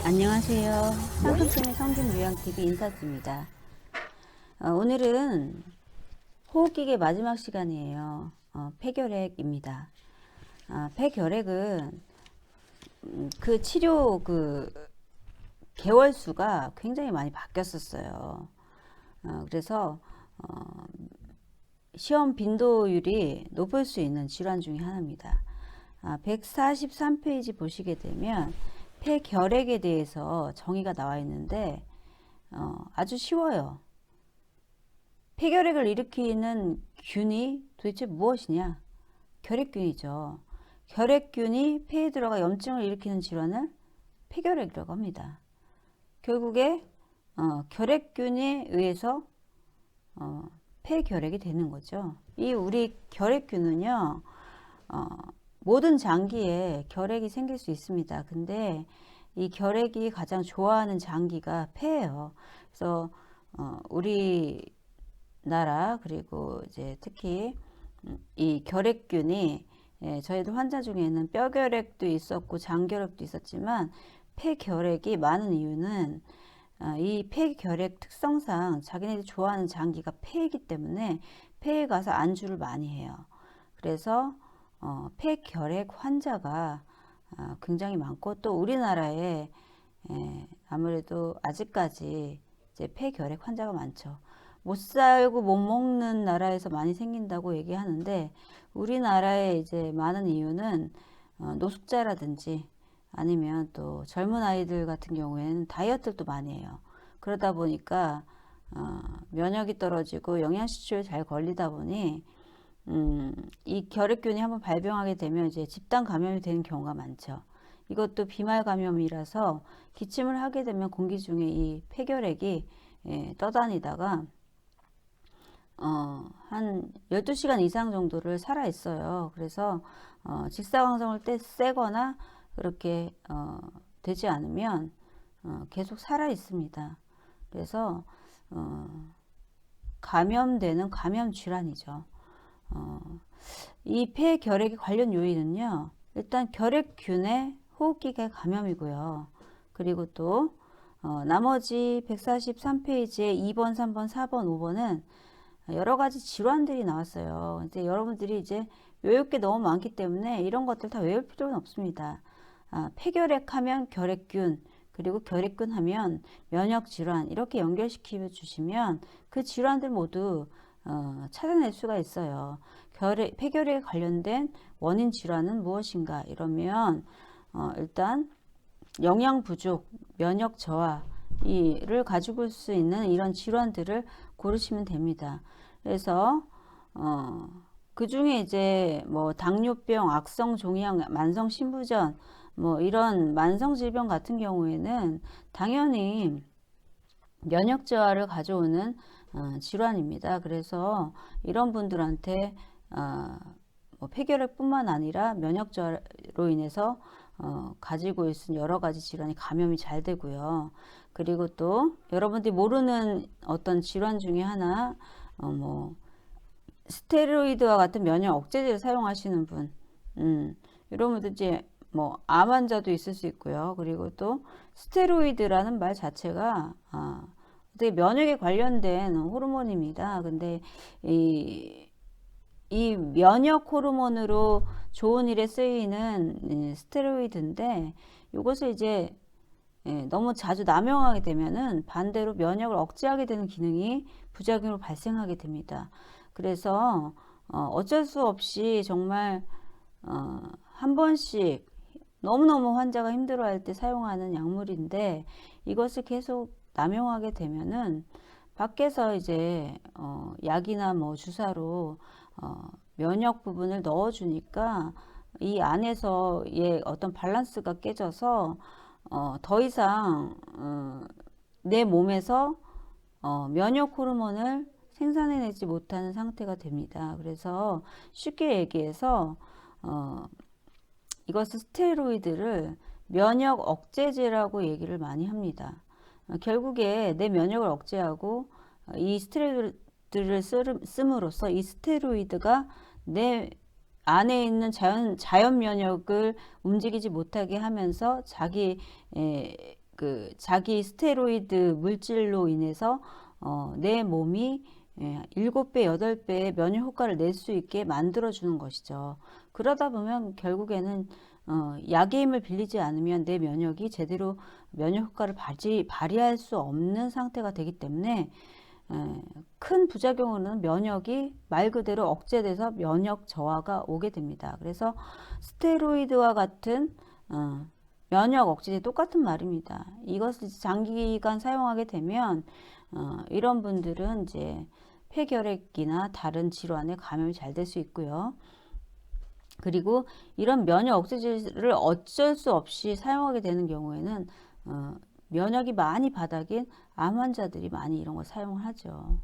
안녕하세요. 상품팀의 성김요양TV 인사드립니다. 오늘은 호흡기계 마지막 시간이에요. 폐결핵입니다. 폐결핵은 그 치료 개월 수가 굉장히 많이 바뀌었었어요. 그래서 시험 빈도율이 높을 수 있는 질환 중에 하나입니다. 143페이지 보시게 되면 폐결핵에 대해서 정의가 나와 있는데 아주 쉬워요. 폐결핵을 일으키는 균이 도대체 무엇이냐? 결핵균이죠. 결핵균이 폐에 들어가 염증을 일으키는 질환을 폐결핵이라고 합니다. 결국에 결핵균에 의해서 폐결핵이 되는 거죠. 이 우리 결핵균은요, 모든 장기에 결핵이 생길 수 있습니다. 근데 이 결핵이 가장 좋아하는 장기가 폐예요. 그래서 우리나라 그리고 이제 특히 이 결핵균이 저희들 환자 중에는 뼈결핵도 있었고 장결핵도 있었지만 폐결핵이 많은 이유는 이 폐결핵 특성상 자기네들이 좋아하는 장기가 폐이기 때문에 폐에 가서 안주를 많이 해요. 그래서 폐결핵 환자가 굉장히 많고 또 우리나라에 아무래도 아직까지 이제 폐결핵 환자가 많죠. 못 살고 못 먹는 나라에서 많이 생긴다고 얘기하는데 우리나라에 이제 많은 이유는 노숙자라든지 아니면 또 젊은 아이들 같은 경우에는 다이어트를 또 많이 해요. 그러다 보니까 면역이 떨어지고 영양실조에 잘 걸리다 보니 이 결핵균이 한번 발병하게 되면 이제 집단 감염이 되는 경우가 많죠. 이것도 비말 감염이라서 기침을 하게 되면 공기 중에 이 폐결핵이 떠다니다가 한 12시간 이상 정도를 살아 있어요. 그래서 직사광선을 쐬거나 그렇게 되지 않으면 계속 살아 있습니다. 그래서 감염되는 감염 질환이죠. 이 폐결핵의 관련 요인은요, 일단 결핵균의 호흡기계 감염이고요. 그리고 또 나머지 143페이지에 2번, 3번, 4번, 5번은 여러 가지 질환들이 나왔어요. 이제 여러분들이 이제 외울 게 너무 많기 때문에 이런 것들 다 외울 필요는 없습니다. 폐결핵 하면 결핵균, 그리고 결핵균 하면 면역질환 이렇게 연결시켜 주시면 그 질환들 모두 찾아낼 수가 있어요. 폐결핵에 관련된 원인 질환은 무엇인가 이러면 일단 영양 부족, 면역 저하 이를 가지고 올 수 있는 이런 질환들을 고르시면 됩니다. 그래서 그 중에 이제 뭐 당뇨병, 악성 종양, 만성 신부전 뭐 이런 만성 질병 같은 경우에는 당연히 면역 저하를 가져오는 질환입니다. 그래서 이런 분들한테 뭐 폐결핵뿐만 아니라 면역 저하로 인해서 가지고 있는 여러 가지 질환이 감염이 잘 되고요. 그리고 또 여러분들이 모르는 어떤 질환 중에 하나 뭐 스테로이드와 같은 면역 억제제를 사용하시는 분, 이런 분들 이제 뭐 암 환자도 있을 수 있고요. 그리고 또 스테로이드라는 말 자체가 되게 면역에 관련된 호르몬입니다. 근데 이 면역 호르몬으로 좋은 일에 쓰이는 스테로이드인데 이것을 이제 너무 자주 남용하게 되면은 반대로 면역을 억제하게 되는 기능이 부작용으로 발생하게 됩니다. 그래서 어쩔 수 없이 정말 한 번씩 너무너무 환자가 힘들어할 때 사용하는 약물인데 이것을 계속 남용하게 되면은 밖에서 이제 약이나 뭐 주사로 면역 부분을 넣어주니까 이 안에서의 어떤 밸런스가 깨져서 더 이상 내 몸에서 면역 호르몬을 생산해내지 못하는 상태가 됩니다. 그래서 쉽게 얘기해서 이것은 스테로이드를 면역 억제제라고 얘기를 많이 합니다. 결국에 내 면역을 억제하고 이 스테로이드를 씀으로써 이 스테로이드가 내 안에 있는 자연 면역을 움직이지 못하게 하면서 자기 스테로이드 물질로 인해서 내 몸이 7배, 8배의 면역 효과를 낼 수 있게 만들어주는 것이죠. 그러다 보면 결국에는 약의 힘을 빌리지 않으면 내 면역이 제대로 면역 효과를 발휘할 수 없는 상태가 되기 때문에 큰 부작용으로는 면역이 말 그대로 억제돼서 면역 저하가 오게 됩니다. 그래서 스테로이드와 같은 면역 억제제 똑같은 말입니다. 이것을 장기간 사용하게 되면 이런 분들은 이제 폐결핵이나 다른 질환에 감염이 잘 될 수 있고요. 그리고 이런 면역 억제제를 어쩔 수 없이 사용하게 되는 경우에는 면역이 많이 바닥인 암 환자들이 많이 이런 걸 사용하죠.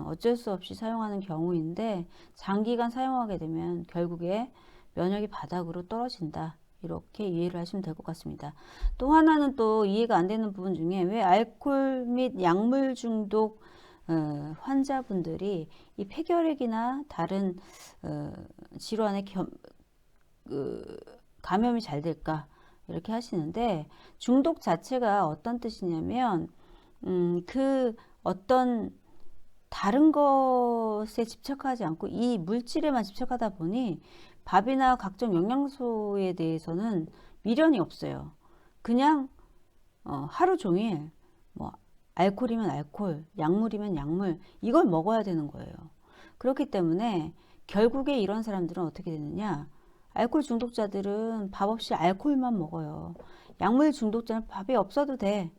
어쩔 수 없이 사용하는 경우인데 장기간 사용하게 되면 결국에 면역이 바닥으로 떨어진다. 이렇게 이해를 하시면 될 것 같습니다. 또 하나는 또 이해가 안 되는 부분 중에 왜 알코올 및 약물 중독 환자분들이 이 폐결핵이나 다른 질환에 감염이 잘 될까 이렇게 하시는데, 중독 자체가 어떤 뜻이냐면 그 어떤 다른 것에 집착하지 않고 이 물질에만 집착하다 보니 밥이나 각종 영양소에 대해서는 미련이 없어요. 그냥 하루 종일 뭐 알코올이면 알코올, 약물이면 약물, 이걸 먹어야 되는 거예요. 그렇기 때문에 결국에 이런 사람들은 어떻게 되느냐, 알코올 중독자들은 밥 없이 알코올만 먹어요. 약물 중독자는 밥이 없어도 돼.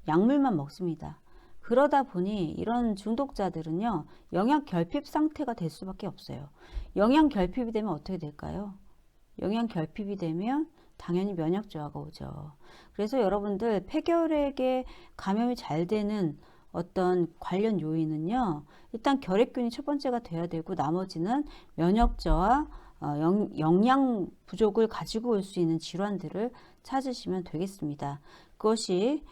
약물만 먹습니다. 그러다 보니 이런 중독자들은요, 영양 결핍 상태가 될 수밖에 없어요. 영양 결핍이 되면 어떻게 될까요? 영양 결핍이 되면 당연히 면역 저하가 오죠. 그래서 여러분들 폐결핵에 감염이 잘 되는 어떤 관련 요인은요, 일단 결핵균이 첫 번째가 돼야 되고, 나머지는 면역 저하, 영양 부족을 가지고 올 수 있는 질환들을 찾으시면 되겠습니다. 그것이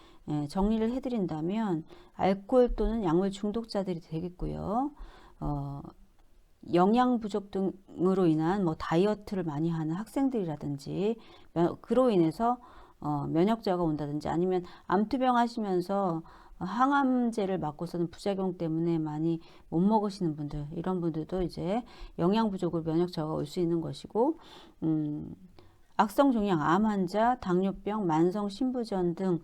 정리를 해드린다면 알코올 또는 약물 중독자들이 되겠고요. 영양 부족 등으로 인한 뭐 다이어트를 많이 하는 학생들이라든지, 그로 인해서 면역 저하가 온다든지, 아니면 암투병 하시면서 항암제를 맞고서는 부작용 때문에 많이 못 먹으시는 분들, 이런 분들도 이제 영양 부족으로 면역 저하가 올 수 있는 것이고, 악성 종양 암 환자, 당뇨병, 만성 신부전 등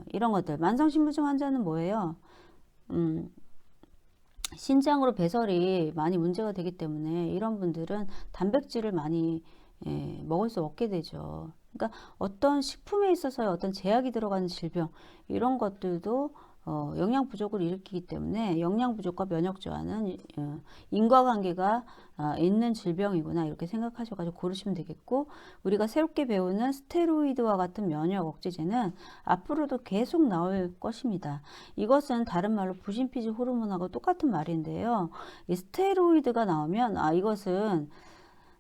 이런 것들. 만성 신부전 환자는 뭐예요? 신장으로 배설이 많이 문제가 되기 때문에 이런 분들은 단백질을 많이 먹을 수 없게 되죠. 그러니까 어떤 식품에 있어서의 어떤 제약이 들어가는 질병, 이런 것들도 영양 부족을 일으키기 때문에 영양 부족과 면역 저하는 인과관계가 있는 질병이구나, 이렇게 생각하셔가지고 고르시면 되겠고, 우리가 새롭게 배우는 스테로이드와 같은 면역 억제제는 앞으로도 계속 나올 것입니다. 이것은 다른 말로 부신피질 호르몬하고 똑같은 말인데요. 이 스테로이드가 나오면 이것은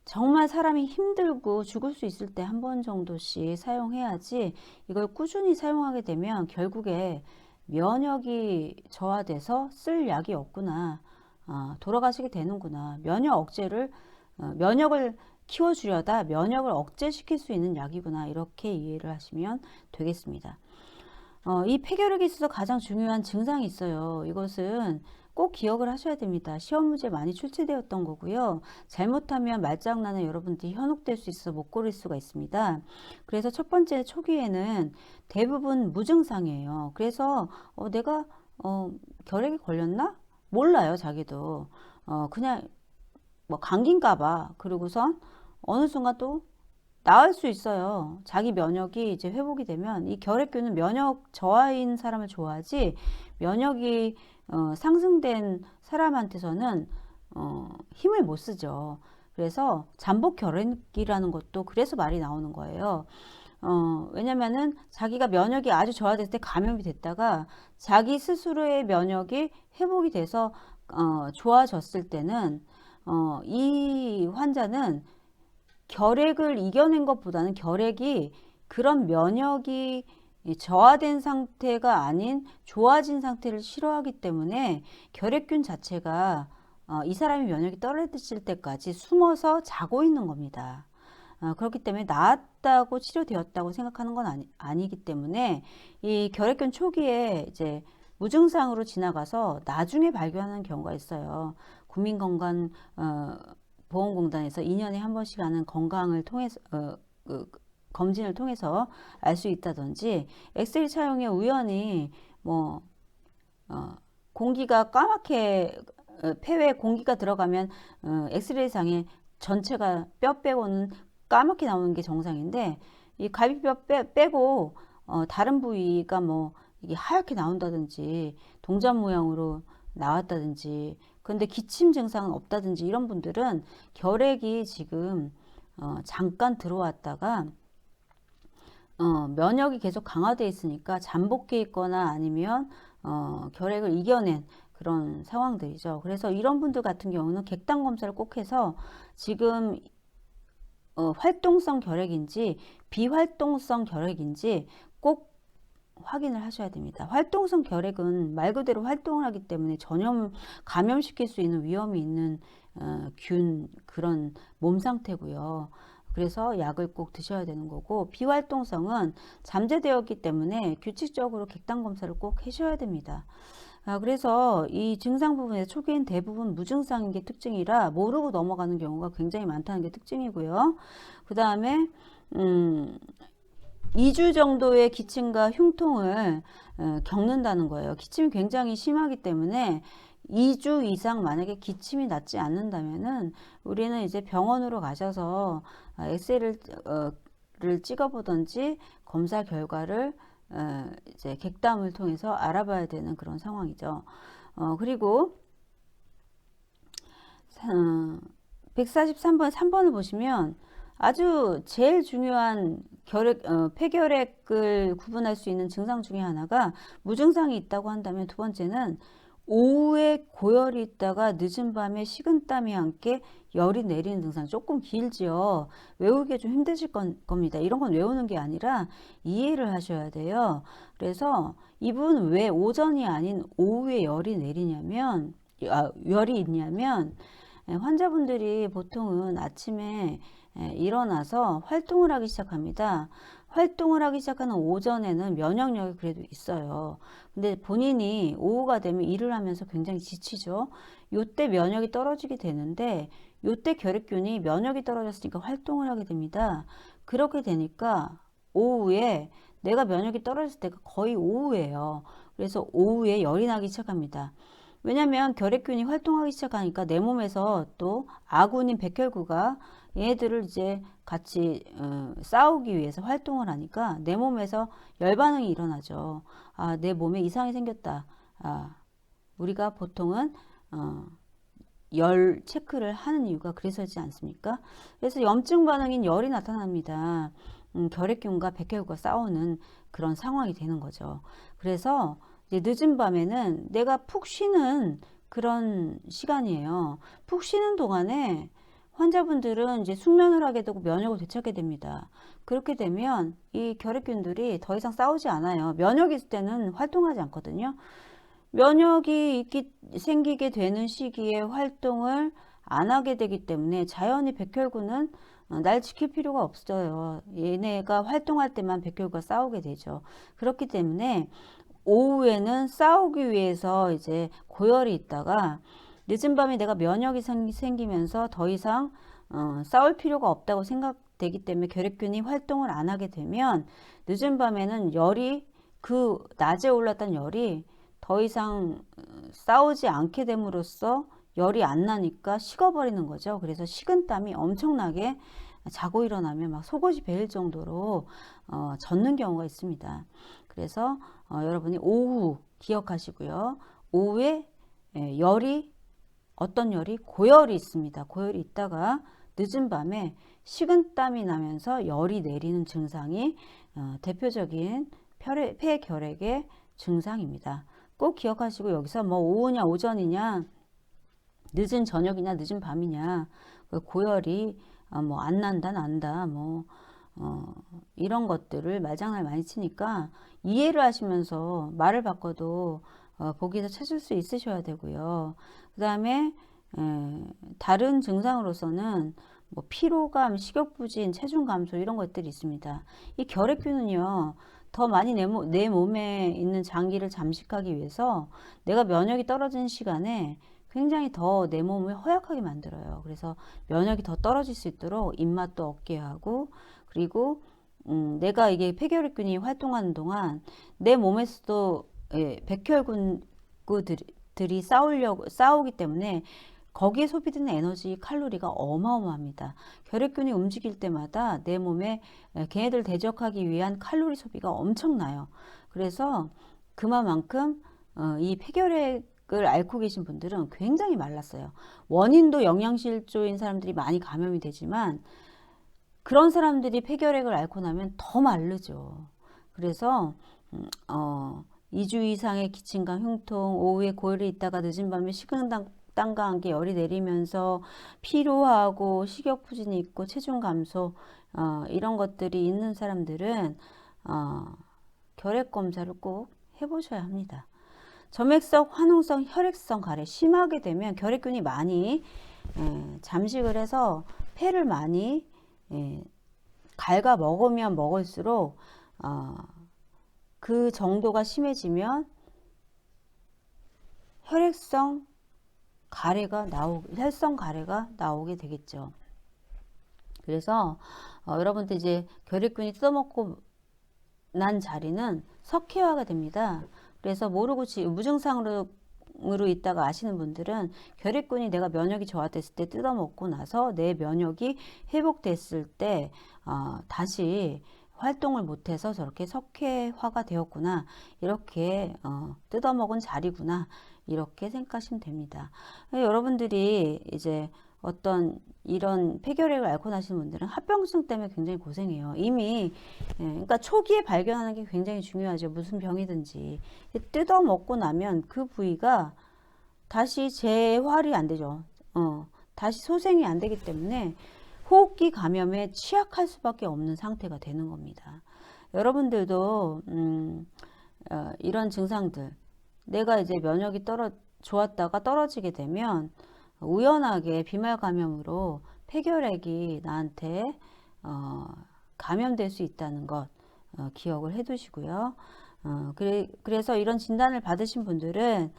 정말 사람이 힘들고 죽을 수 있을 때 한 번 정도씩 사용해야지, 이걸 꾸준히 사용하게 되면 결국에 면역이 저하돼서 쓸 약이 없구나, 돌아가시게 되는구나. 면역 억제를 면역을 키워주려다 면역을 억제시킬 수 있는 약이구나, 이렇게 이해를 하시면 되겠습니다. 이 폐결핵에 있어서 가장 중요한 증상이 있어요. 이것은 꼭 기억을 하셔야 됩니다. 시험 문제 많이 출제되었던 거고요. 잘못하면 말장난에 여러분들이 현혹될 수 있어서 못 고를 수가 있습니다. 그래서 첫 번째, 초기에는 대부분 무증상이에요. 그래서 내가 결핵에 걸렸나? 몰라요, 자기도. 그냥 뭐 감기인가 봐. 그러고선 어느 순간 또 나을 수 있어요. 자기 면역이 이제 회복이 되면. 이 결핵균은 면역 저하인 사람을 좋아하지, 면역이 상승된 사람한테서는 힘을 못 쓰죠. 그래서 잠복 결핵이라는 것도 그래서 말이 나오는 거예요. 왜냐면은 자기가 면역이 아주 저하됐을 때 감염이 됐다가 자기 스스로의 면역이 회복이 돼서 좋아졌을 때는 이 환자는 결핵을 이겨낸 것보다는 결핵이 그런 면역이 저하된 상태가 아닌 좋아진 상태를 싫어하기 때문에 결핵균 자체가 이 사람이 면역이 떨어질 때까지 숨어서 자고 있는 겁니다. 그렇기 때문에 나았다고 치료되었다고 생각하는 건 아니기 때문에 이 결핵균 초기에 이제 무증상으로 지나가서 나중에 발견하는 경우가 있어요. 국민건강보험공단에서 2년에 한 번씩 하는 건강을 통해서 검진을 통해서 알 수 있다든지, 엑스레이 촬영에 우연히 뭐 공기가 까맣게 폐회에 공기가 들어가면 엑스레이 상에 전체가 뼈 빼고는 까맣게 나오는 게 정상인데, 이 갈비뼈 빼고 다른 부위가 뭐 이게 하얗게 나온다든지 동전 모양으로 나왔다든지, 근데 기침 증상은 없다든지, 이런 분들은 결핵이 지금 잠깐 들어왔다가 면역이 계속 강화되어 있으니까 잠복해 있거나 아니면 결핵을 이겨낸 그런 상황들이죠. 그래서 이런 분들 같은 경우는 객단 검사를 꼭 해서 지금 활동성 결핵인지 비활동성 결핵인지 꼭 확인을 하셔야 됩니다. 활동성 결핵은 말 그대로 활동을 하기 때문에 감염시킬 수 있는 위험이 있는 그런 몸 상태고요. 그래서 약을 꼭 드셔야 되는 거고, 비활동성은 잠재되었기 때문에 규칙적으로 객단 검사를 꼭 하셔야 됩니다. 그래서 이 증상 부분에 초기엔 대부분 무증상인 게 특징이라 모르고 넘어가는 경우가 굉장히 많다는 게 특징이고요. 그 다음에 2주 정도의 기침과 흉통을 겪는다는 거예요. 기침이 굉장히 심하기 때문에 2주 이상 만약에 기침이 낫지 않는다면은 우리는 이제 병원으로 가셔서 엑스레이를 찍어보든지 검사 결과를 이제 객담을 통해서 알아봐야 되는 그런 상황이죠. 그리고 143번 3번을 보시면 아주 제일 중요한 폐결핵을 구분할 수 있는 증상 중에 하나가 무증상이 있다고 한다면, 두 번째는 오후에 고열이 있다가 늦은 밤에 식은땀이 함께 열이 내리는 증상. 조금 길지요. 외우기 좀 힘드실 겁니다. 이런 건 외우는 게 아니라 이해를 하셔야 돼요. 그래서 이분 왜 오전이 아닌 오후에 열이 내리냐면, 열이 있냐면, 환자분들이 보통은 아침에 일어나서 활동을 하기 시작합니다. 활동을 하기 시작하는 오전에는 면역력이 그래도 있어요. 근데 본인이 오후가 되면 일을 하면서 굉장히 지치죠. 요때 면역이 떨어지게 되는데, 요때 결핵균이 면역이 떨어졌으니까 활동을 하게 됩니다. 그렇게 되니까 오후에 내가 면역이 떨어졌을 때가 거의 오후예요. 그래서 오후에 열이 나기 시작합니다. 왜냐면 결핵균이 활동하기 시작하니까 내 몸에서 또 아군인 백혈구가 얘네들을 이제 같이 싸우기 위해서 활동을 하니까 내 몸에서 열 반응이 일어나죠. 내 몸에 이상이 생겼다. 우리가 보통은 열 체크를 하는 이유가 그래서지 않습니까? 그래서 염증 반응인 열이 나타납니다. 결핵균과 백혈구가 싸우는 그런 상황이 되는 거죠. 그래서 이제 늦은 밤에는 내가 푹 쉬는 그런 시간이에요. 푹 쉬는 동안에 환자분들은 이제 숙면을 하게 되고 면역을 되찾게 됩니다. 그렇게 되면 이 결핵균들이 더 이상 싸우지 않아요. 면역이 있을 때는 활동하지 않거든요. 면역이 생기게 되는 시기에 활동을 안 하게 되기 때문에 자연히 백혈구는 날 지킬 필요가 없어요. 얘네가 활동할 때만 백혈구가 싸우게 되죠. 그렇기 때문에 오후에는 싸우기 위해서 이제 고열이 있다가 늦은 밤에 내가 면역이 생기면서 더 이상 싸울 필요가 없다고 생각되기 때문에 결핵균이 활동을 안 하게 되면 늦은 밤에는 열이, 그 낮에 올랐던 열이 더 이상 싸우지 않게 됨으로써 열이 안 나니까 식어버리는 거죠. 그래서 식은땀이 엄청나게 자고 일어나면 막 속옷이 베일 정도로 젖는 경우가 있습니다. 그래서 여러분이 오후 기억하시고요. 오후에 어떤 열이 고열이 있습니다. 고열이 있다가 늦은 밤에 식은땀이 나면서 열이 내리는 증상이 대표적인 폐결핵의 증상입니다. 꼭 기억하시고, 여기서 뭐 오후냐 오전이냐 늦은 저녁이냐 늦은 밤이냐 고열이 뭐 안 난다 난다 뭐 이런 것들을 말장난 많이 치니까 이해를 하시면서 말을 바꿔도 보기에서 찾을 수 있으셔야 되고요. 그 다음에 다른 증상으로서는 뭐 피로감, 식욕부진, 체중 감소 이런 것들이 있습니다. 이 결핵균은요, 더 많이 내 몸에 있는 장기를 잠식하기 위해서 내가 면역이 떨어진 시간에 굉장히 더 내 몸을 허약하게 만들어요. 그래서 면역이 더 떨어질 수 있도록 입맛도 없게 하고, 그리고 내가 이게 폐결핵균이 활동하는 동안 내 몸에서도 백혈구들이 싸우기 때문에 거기에 소비되는 에너지 칼로리가 어마어마합니다. 결핵균이 움직일 때마다 내 몸에 걔네들 대적하기 위한 칼로리 소비가 엄청나요. 그래서 그만큼 이 폐결핵을 앓고 계신 분들은 굉장히 말랐어요. 원인도 영양실조인 사람들이 많이 감염이 되지만 그런 사람들이 폐결핵을 앓고 나면 더 마르죠. 그래서 2주 이상의 기침과 흉통, 오후에 고열이 있다가 늦은 밤에 식은땀과 함께 열이 내리면서 피로하고 식욕부진이 있고 체중 감소 이런 것들이 있는 사람들은 결핵 검사를 꼭 해보셔야 합니다. 점액성, 화농성, 혈액성 가래 심하게 되면 결핵균이 많이 잠식을 해서 폐를 많이 갉아 먹으면 먹을수록 그 정도가 심해지면 혈성 가래가 나오게 되겠죠. 그래서 여러분들 이제 결핵균이 뜯어먹고 난 자리는 석회화가 됩니다. 그래서 모르고 무증상으로 있다가 아시는 분들은 결핵균이 내가 면역이 저하됐을 때 뜯어먹고 나서 내 면역이 회복됐을 때 다시 활동을 못해서 저렇게 석회화가 되었구나, 이렇게 뜯어먹은 자리구나, 이렇게 생각하시면 됩니다. 여러분들이 이제 어떤 이런 폐결핵을 앓고 나시는 분들은 합병증 때문에 굉장히 고생해요. 이미 그러니까 초기에 발견하는 게 굉장히 중요하죠. 무슨 병이든지 뜯어 먹고 나면 그 부위가 다시 재활이 안 되죠. 다시 소생이 안 되기 때문에 호흡기 감염에 취약할 수밖에 없는 상태가 되는 겁니다. 여러분들도 이런 증상들, 내가 이제 면역이 좋았다가 떨어지게 되면 우연하게 비말 감염으로 폐결핵이 나한테 감염될 수 있다는 것 기억을 해 두시고요. 그래서 이런 진단을 받으신 분들은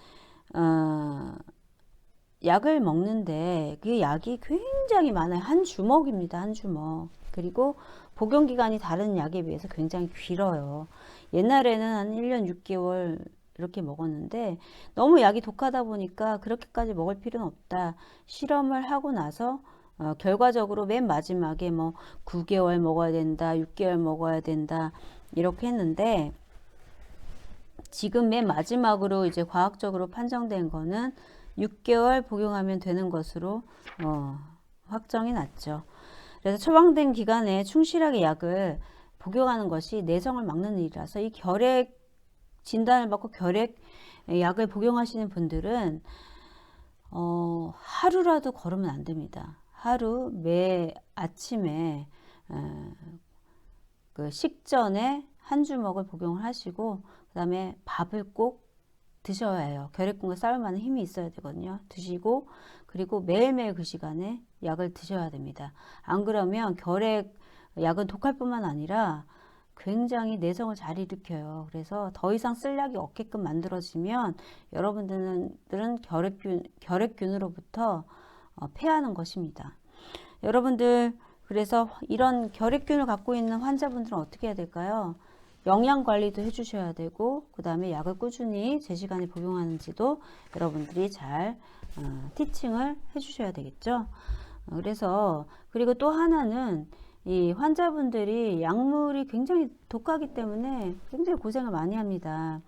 약을 먹는데 그 약이 굉장히 많아요. 한 주먹입니다. 한 주먹. 그리고 복용기간이 다른 약에 비해서 굉장히 길어요. 옛날에는 한 1년 6개월 이렇게 먹었는데 너무 약이 독하다 보니까 그렇게까지 먹을 필요는 없다. 실험을 하고 나서 결과적으로 맨 마지막에 뭐 9개월 먹어야 된다, 6개월 먹어야 된다, 이렇게 했는데 지금 맨 마지막으로 이제 과학적으로 판정된 거는 6개월 복용하면 되는 것으로 확정이 났죠. 그래서 처방된 기간에 충실하게 약을 복용하는 것이 내성을 막는 일이라서 이 결핵 진단을 받고 결핵 약을 복용하시는 분들은 하루라도 걸으면 안 됩니다. 하루 매 아침에 그 식전에 한 주먹을 복용을 하시고 그 다음에 밥을 꼭 드셔야 해요. 결핵균과 싸울 만한 힘이 있어야 되거든요. 드시고 그리고 매일매일 그 시간에 약을 드셔야 됩니다. 안 그러면 결핵 약은 독할 뿐만 아니라 굉장히 내성을 잘 일으켜요. 그래서 더 이상 쓸 약이 없게끔 만들어지면 여러분들은 결핵균으로부터 패하는 것입니다. 여러분들 그래서 이런 결핵균을 갖고 있는 환자분들은 어떻게 해야 될까요? 영양 관리도 해주셔야 되고 그 다음에 약을 꾸준히 제 시간에 복용하는지도 여러분들이 잘 티칭을 해주셔야 되겠죠. 그래서 그리고 또 하나는 이 환자분들이 약물이 굉장히 독하기 때문에 굉장히 고생을 많이 합니다.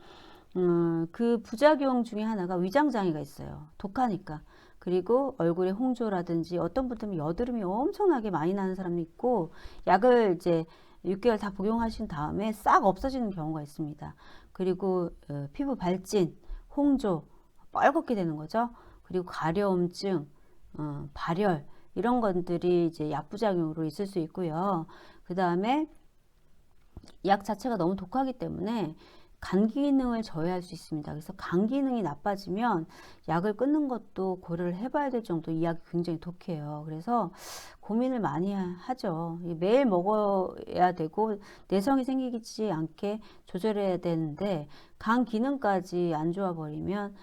그 부작용 중에 하나가 위장장애가 있어요. 독하니까. 그리고 얼굴에 홍조라든지 어떤 분들은 여드름이 엄청나게 많이 나는 사람이 있고 약을 이제 6개월 다 복용하신 다음에 싹 없어지는 경우가 있습니다. 그리고 피부 발진, 홍조, 뻘겋게 되는 거죠. 그리고 가려움증, 발열 이런 것들이 이제 약부작용으로 있을 수 있고요. 그 다음에 약 자체가 너무 독하기 때문에 간 기능을 저해할 수 있습니다. 그래서 간 기능이 나빠지면 약을 끊는 것도 고려를 해봐야 될 정도 이 약이 굉장히 독해요. 그래서 고민을 많이 하죠. 매일 먹어야 되고 내성이 생기지 않게 조절해야 되는데 간 기능까지 안 좋아 버리면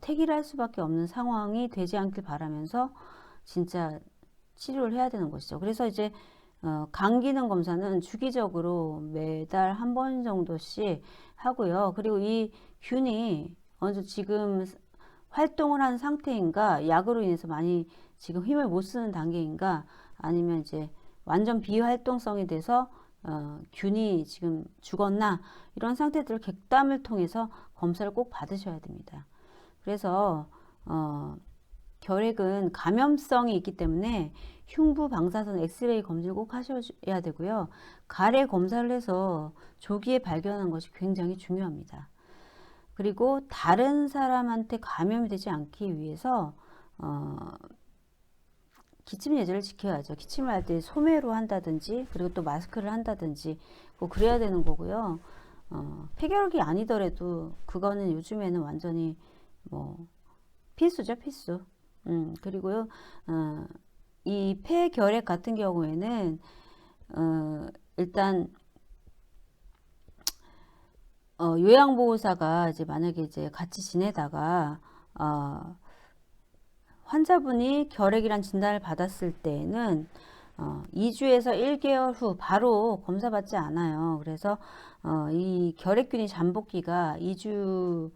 택일 할 수밖에 없는 상황이 되지 않길 바라면서 진짜 치료를 해야 되는 것이죠. 그래서 이제 간 기능 검사는 주기적으로 매달 한 번 정도씩 하고요. 그리고 이 균이 어느 정도 지금 활동을 한 상태인가, 약으로 인해서 많이 지금 힘을 못 쓰는 단계인가, 아니면 이제 완전 비활동성이 돼서 균이 지금 죽었나, 이런 상태들을 객담을 통해서 검사를 꼭 받으셔야 됩니다. 그래서 결핵은 감염성이 있기 때문에 흉부 방사선 엑스레이 검진을 꼭 하셔야 되고요. 가래 검사를 해서 조기에 발견하는 것이 굉장히 중요합니다. 그리고 다른 사람한테 감염이 되지 않기 위해서 기침 예절을 지켜야죠. 기침을 할 때 소매로 한다든지 그리고 또 마스크를 한다든지 꼭 그래야 되는 거고요. 폐결핵이 아니더라도 그거는 요즘에는 완전히 뭐 필수죠, 필수. 그리고요, 이 폐결핵 같은 경우에는, 일단, 요양보호사가 이제 만약에 이제 같이 지내다가, 환자분이 결핵이란 진단을 받았을 때에는, 2주에서 1개월 후 바로 검사받지 않아요. 그래서, 이 결핵균이 잠복기가 2주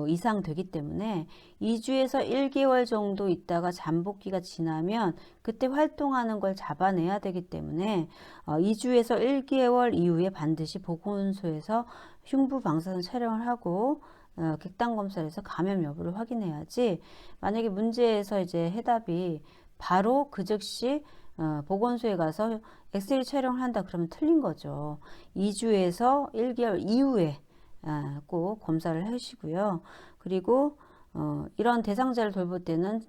이상 되기 때문에 2주에서 1개월 정도 있다가 잠복기가 지나면 그때 활동하는 걸 잡아내야 되기 때문에 2주에서 1개월 이후에 반드시 보건소에서 흉부 방사선 촬영을 하고 객단 검사를 해서 감염 여부를 확인해야지, 만약에 문제에서 이제 해답이 바로 그 즉시 보건소에 가서 엑스레이 촬영을 한다 그러면 틀린 거죠. 2주에서 1개월 이후에 꼭 검사를 하시고요. 그리고 이런 대상자를 돌볼 때는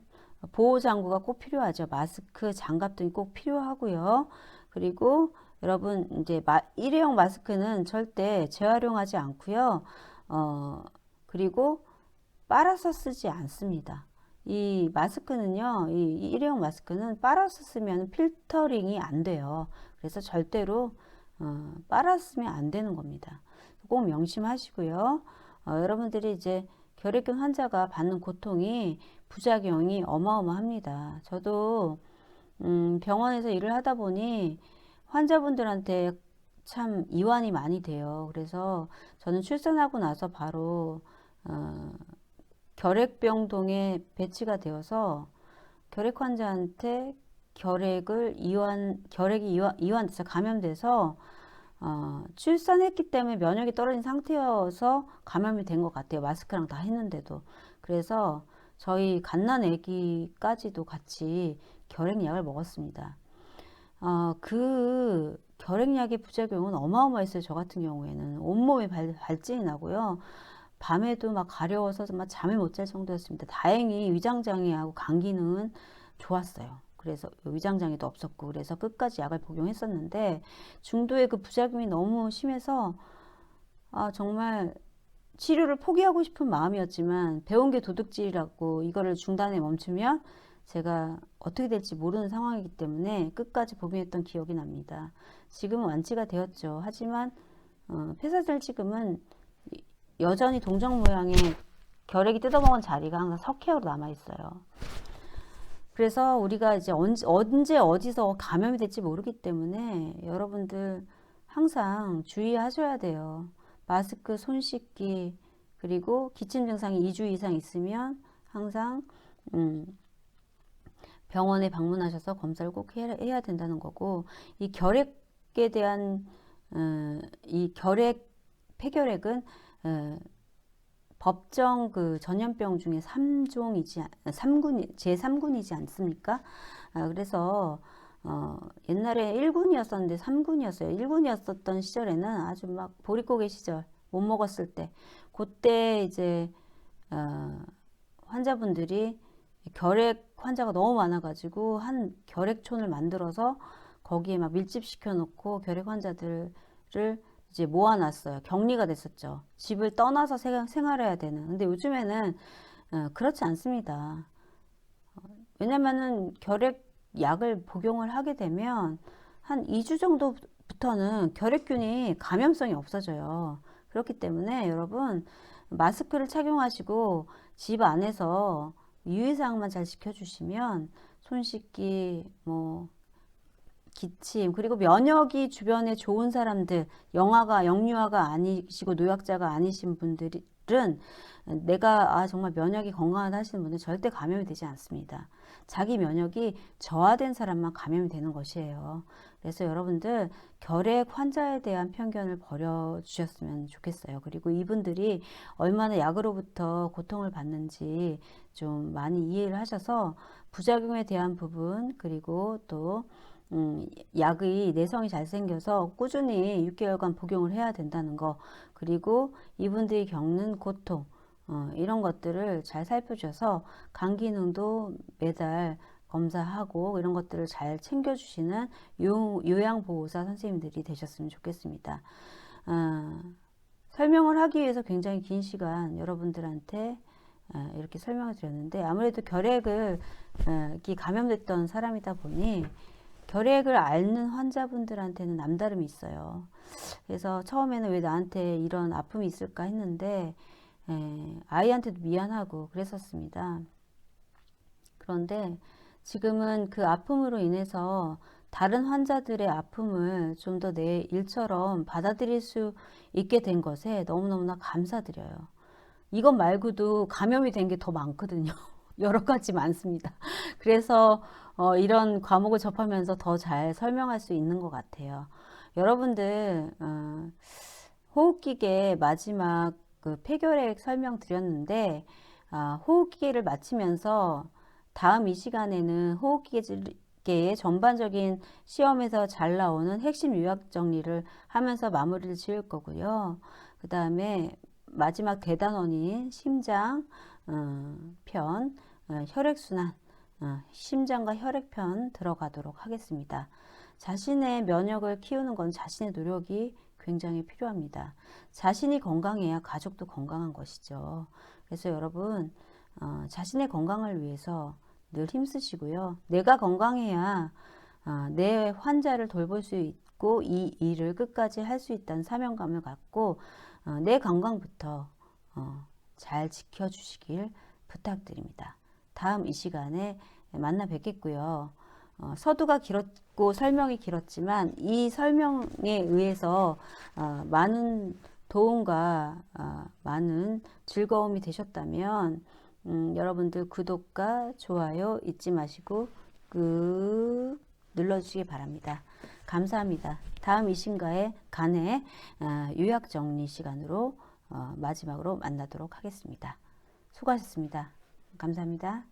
보호장구가 꼭 필요하죠. 마스크, 장갑 등이 꼭 필요하고요. 그리고 여러분 이제 일회용 마스크는 절대 재활용하지 않고요. 그리고 빨아서 쓰지 않습니다. 이 마스크는요, 이 일회용 마스크는 빨아서 쓰면 필터링이 안 돼요. 그래서 절대로 빨아 쓰면 안 되는 겁니다. 꼭 명심하시고요. 여러분들이 이제 결핵균 환자가 받는 고통이 부작용이 어마어마합니다. 저도 병원에서 일을 하다 보니 환자분들한테 참 이완이 많이 돼요. 그래서 저는 출산하고 나서 바로 결핵병동에 배치가 되어서 결핵 환자한테 결핵이 이완돼서 감염돼서 출산했기 때문에 면역이 떨어진 상태여서 감염이 된 것 같아요. 마스크랑 다 했는데도. 그래서 저희 갓난 아기까지도 같이 결핵약을 먹었습니다. 그 결핵약의 부작용은 어마어마했어요. 저 같은 경우에는 온몸에 발진이 나고요. 밤에도 막 가려워서 막 잠을 못 잘 정도였습니다. 다행히 위장장애하고 간 기능은 좋았어요. 그래서 위장장애도 없었고, 그래서 끝까지 약을 복용했었는데 중도의 그 부작용이 너무 심해서 정말 치료를 포기하고 싶은 마음이었지만 배운 게 도둑질이라고, 이거를 중단에 멈추면 제가 어떻게 될지 모르는 상황이기 때문에 끝까지 복용했던 기억이 납니다. 지금은 완치가 되었죠. 하지만 폐사절 지금은 여전히 동전 모양의 결핵이 뜯어먹은 자리가 항상 석회로 남아 있어요. 그래서 우리가 이제 언제 어디서 감염이 될지 모르기 때문에 여러분들 항상 주의하셔야 돼요. 마스크, 손 씻기, 그리고 기침 증상이 2주 이상 있으면 항상 병원에 방문하셔서 검사를 꼭 해야 된다는 거고, 이 결핵에 대한 이 폐결핵은 법정 그 전염병 중에 제3군이지 않습니까? 그래서 옛날에 1군이었었는데 3군이었어요. 1군이었었던 시절에는 아주 막 보릿고개 시절, 못 먹었을 때, 그때 이제 환자분들이 결핵 환자가 너무 많아가지고 한 결핵촌을 만들어서 거기에 막 밀집시켜 놓고 결핵 환자들을 이제 모아놨어요. 격리가 됐었죠. 집을 떠나서 생활해야 되는. 근데 요즘에는 그렇지 않습니다. 왜냐면은 결핵약을 복용을 하게 되면 한 2주 정도부터는 결핵균이 감염성이 없어져요. 그렇기 때문에 여러분 마스크를 착용하시고 집 안에서 유의사항만 잘 지켜주시면 손 씻기, 뭐 기침, 그리고 면역이 주변에 좋은 사람들, 영유아가 아니시고 노약자가 아니신 분들은 내가 정말 면역이 건강하다 하시는 분들 절대 감염이 되지 않습니다. 자기 면역이 저하된 사람만 감염이 되는 것이에요. 그래서 여러분들 결핵 환자에 대한 편견을 버려주셨으면 좋겠어요. 그리고 이분들이 얼마나 약으로부터 고통을 받는지 좀 많이 이해를 하셔서 부작용에 대한 부분, 그리고 또 약의 내성이 잘 생겨서 꾸준히 6개월간 복용을 해야 된다는 거, 그리고 이분들이 겪는 고통, 이런 것들을 잘 살펴주셔서 간 기능도 매달 검사하고 이런 것들을 잘 챙겨주시는 요양보호사 선생님들이 되셨으면 좋겠습니다. 설명을 하기 위해서 굉장히 긴 시간 여러분들한테 이렇게 설명을 드렸는데, 아무래도 결핵을 감염됐던 사람이다 보니 결핵을 앓는 환자분들한테는 남다름이 있어요. 그래서 처음에는 왜 나한테 이런 아픔이 있을까 했는데 아이한테도 미안하고 그랬었습니다. 그런데 지금은 그 아픔으로 인해서 다른 환자들의 아픔을 좀 더 내 일처럼 받아들일 수 있게 된 것에 너무너무나 감사드려요. 이것 말고도 감염이 된 게 더 많거든요. 여러 가지 많습니다. 그래서 이런 과목을 접하면서 더 잘 설명할 수 있는 것 같아요. 여러분들 호흡기계 마지막 그 폐결핵 설명드렸는데, 호흡기계를 마치면서 다음 이 시간에는 호흡기계의 전반적인 시험에서 잘 나오는 핵심 요약 정리를 하면서 마무리를 지을 거고요. 그 다음에 마지막 대단원인 심장 편, 혈액순환, 심장과 혈액편 들어가도록 하겠습니다. 자신의 면역을 키우는 건 자신의 노력이 굉장히 필요합니다. 자신이 건강해야 가족도 건강한 것이죠. 그래서 여러분 자신의 건강을 위해서 늘 힘쓰시고요. 내가 건강해야 내 환자를 돌볼 수 있고 이 일을 끝까지 할 수 있다는 사명감을 갖고 내 건강부터 잘 지켜주시길 부탁드립니다. 다음 이 시간에 만나 뵙겠고요. 서두가 길었고 설명이 길었지만 이 설명에 의해서 많은 도움과 많은 즐거움이 되셨다면 여러분들 구독과 좋아요 잊지 마시고 꾹 눌러주시기 바랍니다. 감사합니다. 다음 이 시간에 간의 요약 정리 시간으로 마지막으로 만나도록 하겠습니다. 수고하셨습니다. 감사합니다.